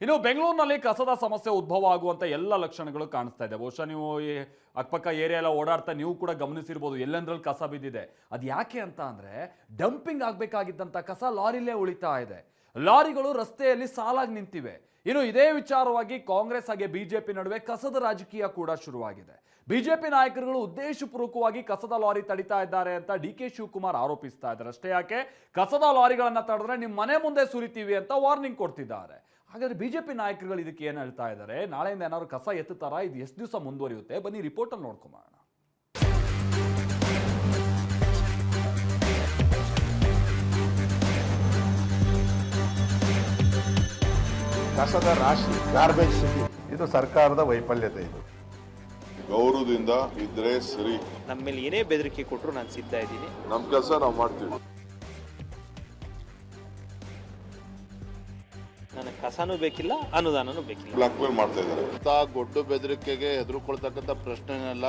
ಇನ್ನು ಬೆಂಗಳೂರಿನಲ್ಲಿ ಕಸದ ಸಮಸ್ಯೆ ಉದ್ಭವ ಆಗುವಂತ ಎಲ್ಲ ಲಕ್ಷಣಗಳು ಕಾಣಿಸ್ತಾ ಇದೆ. ಬಹುಶಃ ನೀವು ಈ ಅಕ್ಕಪಕ್ಕ ಏರಿಯಾ ಎಲ್ಲ ಓಡಾಡ್ತಾ ನೀವು ಕೂಡ ಗಮನಿಸಿರ್ಬೋದು, ಎಲ್ಲೆಂದ್ರಲ್ಲಿ ಕಸ ಬಿದ್ದಿದೆ. ಅದು ಯಾಕೆ ಅಂತ ಅಂದ್ರೆ ಡಂಪಿಂಗ್ ಆಗ್ಬೇಕಾಗಿದ್ದಂತ ಕಸ ಲಾರಿಲೇ ಉಳಿತಾ ಇದೆ. ಲಾರಿಗಳು ರಸ್ತೆಯಲ್ಲಿ ಸಾಲಾಗಿ ನಿಂತಿವೆ. ಇನ್ನು ಇದೇ ವಿಚಾರವಾಗಿ ಕಾಂಗ್ರೆಸ್ ಹಾಗೆ ಬಿಜೆಪಿ ನಡುವೆ ಕಸದ ರಾಜಕೀಯ ಕೂಡ ಶುರುವಾಗಿದೆ. ಬಿಜೆಪಿ ನಾಯಕರುಗಳು ಉದ್ದೇಶಪೂರ್ವಕವಾಗಿ ಕಸದ ಲಾರಿ ತಡಿತಾ ಇದ್ದಾರೆ ಅಂತ ಡಿ.ಕೆ. ಶಿವಕುಮಾರ್ ಆರೋಪಿಸ್ತಾ ಇದ್ದಾರೆ. ಅಷ್ಟೇ ಯಾಕೆ, ಕಸದ ಲಾರಿಗಳನ್ನ ತಡೆದ್ರೆ ನಿಮ್ಮ ಮನೆ ಮುಂದೆ ಸುರಿತೀವಿ ಅಂತ ವಾರ್ನಿಂಗ್ ಕೊಡ್ತಿದ್ದಾರೆ. ಹಾಗಾದ್ರೆ ಬಿಜೆಪಿ ನಾಯಕರುಗಳು ಇದಕ್ಕೆ ಏನು ಹೇಳ್ತಾ ಇದ್ದಾರೆ? ನಾಳೆಯಿಂದ ಏನಾದ್ರು ಕಸ ಎತ್ತುತ್ತಾರಾ? ಇದು ಎಷ್ಟು ದಿವಸ ಮುಂದುವರಿಯುತ್ತೆ? ಬನ್ನಿ ರಿಪೋರ್ಟ್ ಅಲ್ಲಿ ನೋಡ್ಕೊಂಬೋಣ. ಕಸದ ರಾಶಿ, ಗಾರ್ಬೇಜ್ ಸಿಟಿ, ಇದು ಸರ್ಕಾರದ ವೈಫಲ್ಯತೆ. ಇದು ಗೌರವದಿಂದ ಇದ್ರೆ ಸರಿ. ನಮ್ಮ ಮೇಲೆ ಏನೇ ಬೆದರಿಕೆ ಕೊಟ್ಟರು ನಾನು ಸಿದ್ಧ ಇದ್ದೀನಿ. ನಮ್ಮ ಕೆಲಸ ನಾವು ಮಾಡ್ತೀವಿ. ನನಗೆ ಕಸನೂ ಬೇಕಿಲ್ಲ, ಅನುದಾನನೂ ಬೇಕಿಲ್ಲ. ಬ್ಲಾಕ್ ಮೇಲ್ ಮಾಡ್ತಾ ಇದ್ದಾರೆ. ಗೊಡ್ಡು ಬೆದರಿಕೆಗೆ ಹೆದರ್ಕೊಳ್ತಕ್ಕಂಥ ಪ್ರಶ್ನೆನೆಲ್ಲ.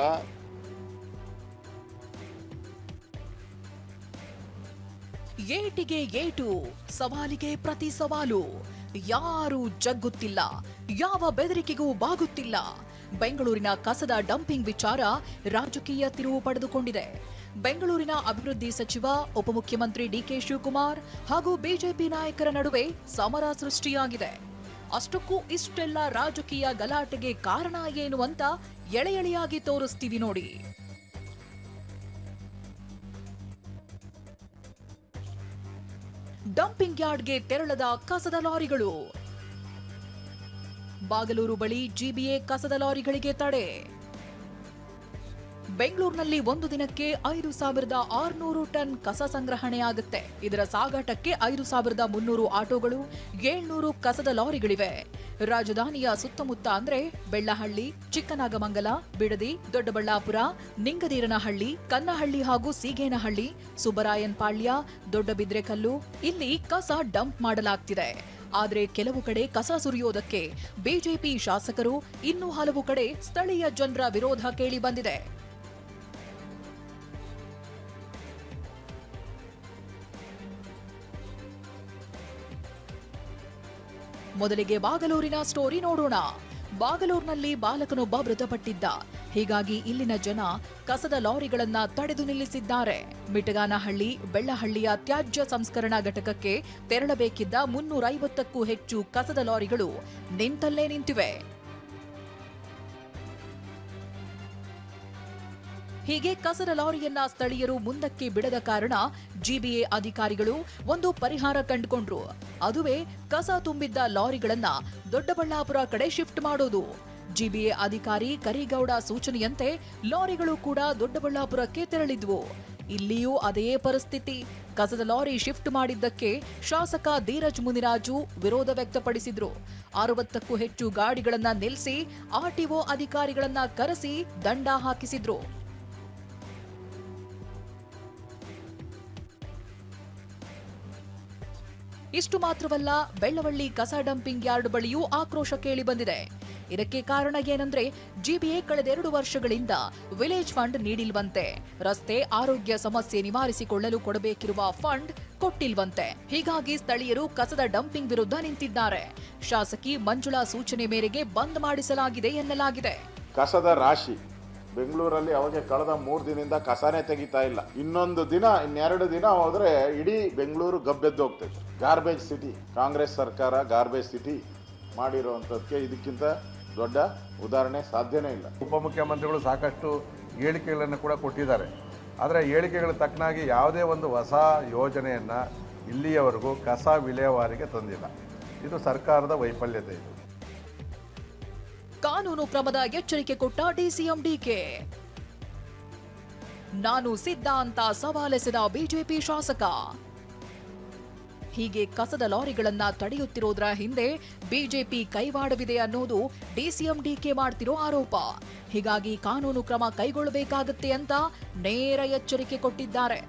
ಏಟಿಗೆ ಏಟು, ಸವಾಲಿಗೆ ಪ್ರತಿ ಸವಾಲು. ಯಾರೂ ಜಗ್ಗುತ್ತಿಲ್ಲ, ಯಾವ ಬೆದರಿಕೆಗೂ ಬಾಗುತ್ತಿಲ್ಲ. ಬೆಂಗಳೂರಿನ ಕಸದ ಡಂಪಿಂಗ್ ವಿಚಾರ ರಾಜಕೀಯ ತಿರುವು ಪಡೆದುಕೊಂಡಿದೆ. ಬೆಂಗಳೂರಿನ ಅಭಿವೃದ್ಧಿ ಸಚಿವ ಉಪಮುಖ್ಯಮಂತ್ರಿ ಡಿ.ಕೆ. ಶಿವಕುಮಾರ್ ಹಾಗೂ ಬಿಜೆಪಿ ನಾಯಕರ ನಡುವೆ ಸಮರ ಸೃಷ್ಟಿಯಾಗಿದೆ. ಅಷ್ಟಕ್ಕೂ ಇಷ್ಟೆಲ್ಲ ರಾಜಕೀಯ ಗಲಾಟೆಗೆ ಕಾರಣ ಏನು ಅಂತ ಎಳೆ ಎಳೆಯಾಗಿ ತೋರಿಸ್ತೀವಿ ನೋಡಿ. ಡಂಪಿಂಗ್ ಯಾರ್ಡ್ಗೆ ತೆರಳದ ಕಸದ ಲಾರಿಗಳು. ಬಾಗಲೂರು ಬಳಿ ಜಿಬಿಎ ಕಸದ ಲಾರಿಗಳಿಗೆ ತಡೆ. ಬೆಂಗಳೂರಿನಲ್ಲಿ ಒಂದು ದಿನಕ್ಕೆ 5,600 ಟನ್ ಕಸ ಸಂಗ್ರಹಣೆಯಾಗುತ್ತೆ. ಇದರ ಸಾಗಾಟಕ್ಕೆ 5,300 ಆಟೋಗಳು, 700 ಕಸದ ಲಾರಿಗಳಿವೆ. ರಾಜಧಾನಿಯ ಸುತ್ತಮುತ್ತ ಅಂದ್ರೆ ಬೆಳ್ಳಹಳ್ಳಿ, ಚಿಕ್ಕನಾಗಮಂಗಲ, ಬಿಡದಿ, ದೊಡ್ಡಬಳ್ಳಾಪುರ, ನಿಂಗದೀರನಹಳ್ಳಿ, ಕನ್ನಹಳ್ಳಿ ಹಾಗೂ ಸೀಗೇನಹಳ್ಳಿ, ಸುಬ್ಬರಾಯನಪಾಳ್ಯ, ದೊಡ್ಡಬಿದ್ರೆಕಲ್ಲು ಇಲ್ಲಿ ಕಸ ಡಂಪ್ ಮಾಡಲಾಗ್ತಿದೆ. ಆದ್ರೆ ಕೆಲವು ಕಡೆ ಕಸ ಸುರಿಯೋದಕ್ಕೆ ಬಿಜೆಪಿ ಶಾಸಕರು, ಇನ್ನೂ ಹಲವು ಕಡೆ ಸ್ಥಳೀಯ ಜನರ ವಿರೋಧ ಕೇಳಿ ಬಂದಿದೆ. ಮೊದಲಿಗೆ ಬಾಗಲೂರಿನ ಸ್ಟೋರಿ ನೋಡೋಣ. ಬಾಗಲೂರಿನಲ್ಲಿ ಬಾಲಕನೊಬ್ಬ ಮೃತಪಟ್ಟಿದ್ದ. ಹೀಗಾಗಿ ಇಲ್ಲಿನ ಜನ ಕಸದ ಲಾರಿಗಳನ್ನ ತಡೆದು ನಿಲ್ಲಿಸಿದ್ದಾರೆ. ಮಿಟಗಾನಹಳ್ಳಿ, ಬೆಳ್ಳಹಳ್ಳಿಯ ತ್ಯಾಜ್ಯ ಸಂಸ್ಕರಣಾ ಘಟಕಕ್ಕೆ ತೆರಳಬೇಕಿದ್ದ 350ಕ್ಕೂ ಹೆಚ್ಚು ಕಸದ ಲಾರಿಗಳು ನಿಂತಲ್ಲೇ ನಿಂತಿವೆ. ಹೀಗೆ ಕಸದ ಲಾರಿಯನ್ನ ಸ್ಥಳೀಯರು ಮುಂದಕ್ಕೆ ಬಿಡದ ಕಾರಣ ಜಿಬಿಎ ಅಧಿಕಾರಿಗಳು ಒಂದು ಪರಿಹಾರ ಕಂಡುಕೊಂಡ್ರು. ಅದುವೇ ಕಸ ತುಂಬಿದ್ದ ಲಾರಿಗಳನ್ನ ದೊಡ್ಡಬಳ್ಳಾಪುರ ಕಡೆ ಶಿಫ್ಟ್ ಮಾಡೋದು. ಜಿಬಿಎ ಅಧಿಕಾರಿ ಕರಿಗೌಡ ಸೂಚನೆಯಂತೆ ಲಾರಿಗಳು ಕೂಡ ದೊಡ್ಡಬಳ್ಳಾಪುರಕ್ಕೆ ತೆರಳಿದ್ವು. ಇಲ್ಲಿಯೂ ಅದೇ ಪರಿಸ್ಥಿತಿ. ಕಸದ ಲಾರಿ ಶಿಫ್ಟ್ ಮಾಡಿದ್ದಕ್ಕೆ ಶಾಸಕ ಧೀರಜ್ ಮುನಿರಾಜು ವಿರೋಧ ವ್ಯಕ್ತಪಡಿಸಿದ್ರು. 60ಕ್ಕೂ ಹೆಚ್ಚು ಗಾಡಿಗಳನ್ನ ನಿಲ್ಲಿಸಿ ಆರ್ಟಿಒ ಅಧಿಕಾರಿಗಳನ್ನ ಕರೆಸಿ ದಂಡ ಹಾಕಿಸಿದ್ರು. ಇಷ್ಟು ಮಾತ್ರವಲ್ಲ, ಬೆಳ್ಳವಳ್ಳಿ ಕಸ ಡಂಪಿಂಗ್ ಯಾರ್ಡ್ ಬಳಿಯೂ ಆಕ್ರೋಶ ಕೇಳಿ ಬಂದಿದೆ. ಇದಕ್ಕೆ ಕಾರಣ ಏನಂದ್ರೆ, ಜಿಬಿಎ ಕಳೆದ 2 ವರ್ಷಗಳಿಂದ ವಿಲೇಜ್ ಫಂಡ್ ನೀಡಿಲ್ವಂತೆ. ರಸ್ತೆ, ಆರೋಗ್ಯ ಸಮಸ್ಯೆ ನಿವಾರಿಸಿಕೊಳ್ಳಲು ಕೊಡಬೇಕಿರುವ ಫಂಡ್ ಕೊಟ್ಟಿಲ್ವಂತೆ. ಹೀಗಾಗಿ ಸ್ಥಳೀಯರು ಕಸದ ಡಂಪಿಂಗ್ ವಿರುದ್ಧ ನಿಂತಿದ್ದಾರೆ. ಶಾಸಕಿ ಮಂಜುಳಾ ಸೂಚನೆ ಮೇರೆಗೆ ಬಂದ್ ಮಾಡಿಸಲಾಗಿದೆ ಎನ್ನಲಾಗಿದೆ. ಕಸದ ರಾಶಿ ಬೆಂಗಳೂರಲ್ಲಿ ಅವಾಗ ಕಳೆದ 3 ದಿನದಿಂದ ಕಸನೇ ತೆಗಿತಾ ಇಲ್ಲ. ಇನ್ನೊಂದು ದಿನ, ಇನ್ನೆರಡು ದಿನ ಹೋದ್ರೆ ಇಡೀ ಬೆಂಗಳೂರು ಗಬ್ಬೆದ್ದು ಹೋಗ್ತೈತೆ. ಗಾರ್ಬೇಜ್ ಸಿಟಿ, ಕಾಂಗ್ರೆಸ್ ಸರ್ಕಾರ ಗಾರ್ಬೇಜ್ ಸಿಟಿ ಮಾಡಿರುವಂಥದ್ದಕ್ಕೆ ಇದಕ್ಕಿಂತ ದೊಡ್ಡ ಉದಾಹರಣೆ ಸಾಧ್ಯನೇ ಇಲ್ಲ. ಉಪಮುಖ್ಯಮಂತ್ರಿಗಳು ಸಾಕಷ್ಟು ಹೇಳಿಕೆಗಳನ್ನು ಕೂಡ ಕೊಟ್ಟಿದ್ದಾರೆ. ಆದರೆ ಹೇಳಿಕೆಗಳ ತಕ್ಕನಾಗಿ ಯಾವುದೇ ಒಂದು ಹೊಸ ಯೋಜನೆಯನ್ನು ಇಲ್ಲಿಯವರೆಗೂ ಕಸ ವಿಲೇವಾರಿಗೆ ತಂದಿಲ್ಲ. ಇದು ಸರ್ಕಾರದ ವೈಫಲ್ಯತೆ. ಇದು ಕಾನೂನು ಕ್ರಮದ ಎಚ್ಚರಿಕೆ ಕೊಟ್ಟ ಡಿಸಿಎಂ ಡಿಕೆ. ನಾನು ಸಿದ್ಧ ಅಂತ ಸವಾಲೆಸೆದ ಬಿಜೆಪಿ ಶಾಸಕ. ಹೀಗೆ ಕಸದ ಲಾರಿಗಳನ್ನ ತಡೆಯುತ್ತಿರೋದ್ರ ಹಿಂದೆ ಬಿಜೆಪಿ ಕೈವಾಡವಿದೆ ಅನ್ನೋದು ಡಿಸಿಎಂ ಡಿಕೆ ಮಾಡ್ತಿರೋ ಆರೋಪ. ಹೀಗಾಗಿ ಕಾನೂನು ಕ್ರಮ ಕೈಗೊಳ್ಳಬೇಕಾಗುತ್ತೆ ಅಂತ ನೇರ ಎಚ್ಚರಿಕೆ ಕೊಟ್ಟಿದ್ದಾರೆ.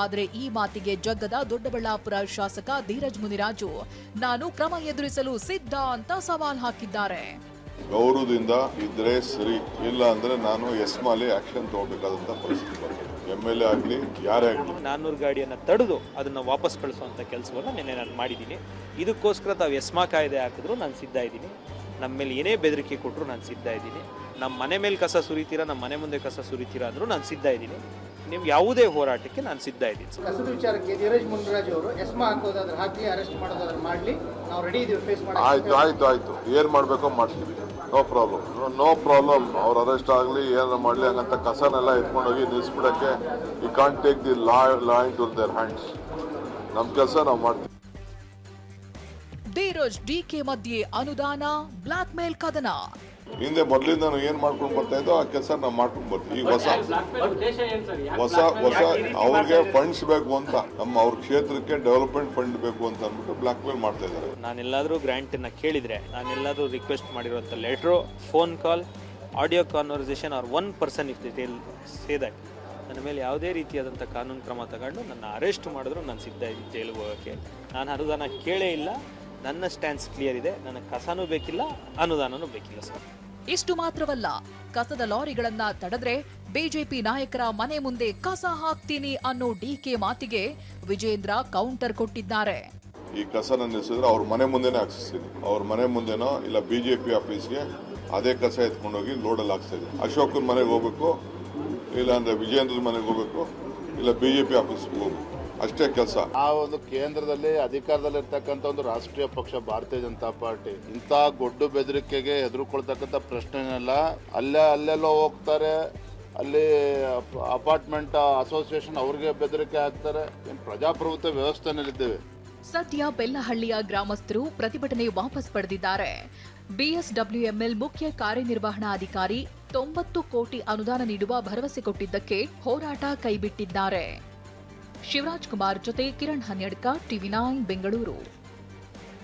ಆದರೆ ಈ ಮಾತಿಗೆ ಜಗ್ಗದ ದೊಡ್ಡಬಳ್ಳಾಪುರ ಶಾಸಕ ಧೀರಜ್ ಮುನಿರಾಜು ನಾನು ಕ್ರಮ ಎದುರಿಸಲು ಸಿದ್ಧ ಅಂತ ಸವಾಲ್ ಹಾಕಿದ್ದಾರೆ. ಗೌರವದಿಂದ ಇದ್ರೆ ಸರಿ, ಇಲ್ಲ ಅಂದ್ರೆ ನಾನು ಎಸ್ಮಾಲಿ ಆಕ್ಷನ್ ತಗೋಬೇಕಾದಂತ ಪರಿಸ್ಥಿತಿ ಬರ್ತದೆ. MLA ಆಗಲಿ ಯಾರೇ ಆಗಲಿ 400 ಗಾಡಿಯನ್ನು ತಡೆದು ಅದನ್ನು ವಾಪಸ್ ಕಳಿಸುವಂಥ ಕೆಲಸವನ್ನು ನಿನ್ನೆ ನಾನು ಮಾಡಿದ್ದೀನಿ. ಇದಕ್ಕೋಸ್ಕರ ತಾವು ಎಸ್ಮಾ ಕಾಯ್ದೆ ಹಾಕಿದ್ರು ನಾನು ಸಿದ್ಧ ಇದ್ದೀನಿ. ನಮ್ಮ ಮೇಲೆ ಏನೇ ಬೆದರಿಕೆ ಕೊಟ್ಟರು ನಾನು ಸಿದ್ಧ ಇದ್ದೀನಿ. ನಮ್ಮ ಮನೆ ಮೇಲೆ ಕಸ ಸುರಿತೀರಾ, ನಮ್ಮ ಮನೆ ಮುಂದೆ ಕಸ ಸುರಿತೀರಾ ಅಂದರೂ ನಾನು ಸಿದ್ಧ ಇದ್ದೀನಿ. ನಿಮ್ಗೆ ಯಾವುದೇ ಹೋರಾಟಕ್ಕೆ ನಾನು ಸಿದ್ಧ ಇದ್ದೀನಿ. ಕಸದ ವಿಚಾರಕ್ಕೆ ಧೀರಜ್ ಮುನ್ರಾಜ್ ಅವರು ಎಸ್ಮಾ ಹಾಕೋದಾದ್ರೆ ಹಾಕಲಿ, ಅರೆಸ್ಟ್ ಮಾಡೋದಾದ್ರೆ ಮಾಡಲಿ, ನಾವು ರೆಡಿ ಇದೀವಿ ಫೇಸ್ ಮಾಡಿ. ಆಯ್ತು ಏನು ಮಾಡಬೇಕೋ ಮಾಡ್ತೀವಿ. ನೋ ಪ್ರಾಬ್ಲಮ್ ಅವ್ರು ಅರೆಸ್ಟ್ ಆಗಲಿ ಏನಾರು ಮಾಡಲಿ ಹಂಗಂತ ಕಸನೆಲ್ಲ ಎತ್ಕೊಂಡೋಗಿ ನಿಲ್ಲಿಸ್ಬಿಡಕ್ಕೆ you can't take the law into their hands. ನಮ್ಮ ಕೆಲಸ ನಾವು ಮಾಡ್ತೀವಿ. ಧೀರಜ್ ಡಿಕೆ ಮಧ್ಯೆ ಅನುದಾನ, ಬ್ಲಾಕ್ ಮೇಲ್ ಕದನ. ಹಿಂದೆ ಮೊದಲಿಂದ ನಾವು ಏನು ಮಾಡ್ಕೊಂಡು ಬರ್ತಾ ಇದ್ದೋ ಆ ಕೆಲಸ ನಾವು ಮಾಡ್ಕೊಂಡು ಬರ್ತೀವಿ. ಈಗ ಹೊಸ ಅವ್ರಿಗೆ ಫಂಡ್ಸ್ ಬೇಕು ಅಂತ, ಅವ್ರ ಕ್ಷೇತ್ರಕ್ಕೆ ಡೆವಲಪ್ಮೆಂಟ್ ಫಂಡ್ ಬೇಕು ಅಂತ ಅಂದ್ಬಿಟ್ಟು ಬ್ಲಾಕ್ ಮೇಲ್ ಮಾಡ್ತಾ ಇದ್ದಾರೆ. ನಾನೆಲ್ಲಾದರೂ ಗ್ರ್ಯಾಂಟನ್ನು ಕೇಳಿದರೆ, ನಾನೆಲ್ಲಾದರೂ ರಿಕ್ವೆಸ್ಟ್ ಮಾಡಿರುವಂಥ letter, phone call, audio conversation or 1% if detail say that ನನ್ನ ಮೇಲೆ ಯಾವುದೇ ರೀತಿಯಾದಂಥ ಕಾನೂನು ಕ್ರಮ ತಗೊಂಡು ನನ್ನ ಅರೆಸ್ಟ್ ಮಾಡಿದ್ರು ನಾನು ಸಿದ್ಧ ಇದ್ದೀನಿ ಜೈಲಿಗೆ ಹೋಗೋಕ್ಕೆ. ನಾನು ಅನುದಾನ ಕೇಳೇ ಇಲ್ಲ. ನನ್ನ ಸ್ಟ್ಯಾನ್ಸ್ ಕ್ಲಿಯರ್ ಇದೆ. ನನಗೆ ಕಸನೂ ಬೇಕಿಲ್ಲ, ಅನುದಾನನೂ ಬೇಕಿಲ್ಲ ಸರ್. ಇಷ್ಟು ಮಾತ್ರವಲ್ಲ, ಕಸದ ಲಾರಿಗಳನ್ನ ತಡೆದ್ರೆ ಬಿಜೆಪಿ ನಾಯಕರ ಮನೆ ಮುಂದೆ ಕಸ ಹಾಕ್ತೀನಿ ಅನ್ನೋ ಡಿಕೆ ಮಾತಿಗೆ ವಿಜೇಂದ್ರ ಕೌಂಟರ್ ಕೊಟ್ಟಿದ್ದಾರೆ. ಈ ಕಸನ ನಿಲ್ಲಿಸಿದ್ರೆ ಅವ್ರ ಮನೆ ಮುಂದೆನೇ ಹಾಕ್ಸಿಸ್ತೀನಿ. ಅವ್ರ ಮನೆ ಮುಂದೆನೋ ಇಲ್ಲ BJP ಆಫೀಸ್ಗೆ ಅದೇ ಕಸ ಎತ್ಕೊಂಡೋಗಿ ಲೋಡಲ್ಲಿ ಹಾಕ್ಸ್ತೀನಿ. ಅಶೋಕನ ಮನೆಗೆ ಹೋಗ್ಬೇಕು, ಇಲ್ಲ ಅಂದ್ರೆ ವಿಜೇಂದ್ರ ಮನೆಗೆ ಹೋಗ್ಬೇಕು, ಇಲ್ಲ BJP ಆಫೀಸ್ಗೆ ಹೋಗ್ಬೇಕು, ಅಷ್ಟೇ ಕೆಲಸ. ಆ ಒಂದು ಕೇಂದ್ರದಲ್ಲಿ ಅಧಿಕಾರದಲ್ಲಿರ್ತಕ್ಕಂಥ ಒಂದು ರಾಷ್ಟ್ರೀಯ ಪಕ್ಷ ಭಾರತೀಯ ಜನತಾ ಪಾರ್ಟಿ ಇಂಥ ಗೊಡ್ಡು ಬೆದರಿಕೆಗೆ ಹೆದರ್ಕೊಳ್ತಕ್ಕಂಥ ಪ್ರಶ್ನೆನೆಲ್ಲ ಅಲ್ಲೆಲ್ಲೋ ಹೋಗ್ತಾರೆ. ಅಲ್ಲಿ ಅಪಾರ್ಟ್ಮೆಂಟ್ ಅಸೋಸಿಯೇಷನ್ ಅವ್ರಿಗೆ ಬೆದರಿಕೆ ಹಾಕ್ತಾರೆ. ಏನು ಪ್ರಜಾಪ್ರಭುತ್ವ ವ್ಯವಸ್ಥೆನಲ್ಲಿದ್ದೇವೆ. ಸದ್ಯ ಬೆಲ್ಲಹಳ್ಳಿಯ ಗ್ರಾಮಸ್ಥರು ಪ್ರತಿಭಟನೆ ವಾಪಸ್ ಪಡೆದಿದ್ದಾರೆ. BSWML ಮುಖ್ಯ ಕಾರ್ಯನಿರ್ವಹಣಾಧಿಕಾರಿ 90 ಕೋಟಿ ಅನುದಾನ ನೀಡುವ ಭರವಸೆ ಕೊಟ್ಟಿದ್ದಕ್ಕೆ ಹೋರಾಟ ಕೈಬಿಟ್ಟಿದ್ದಾರೆ. ಶಿವರಾಜ್ ಕುಮಾರ್ ಜೊತೆ ಕಿರಣ್ ಹನ್ಯಡ್ಕ, TV9 ಬೆಂಗಳೂರು.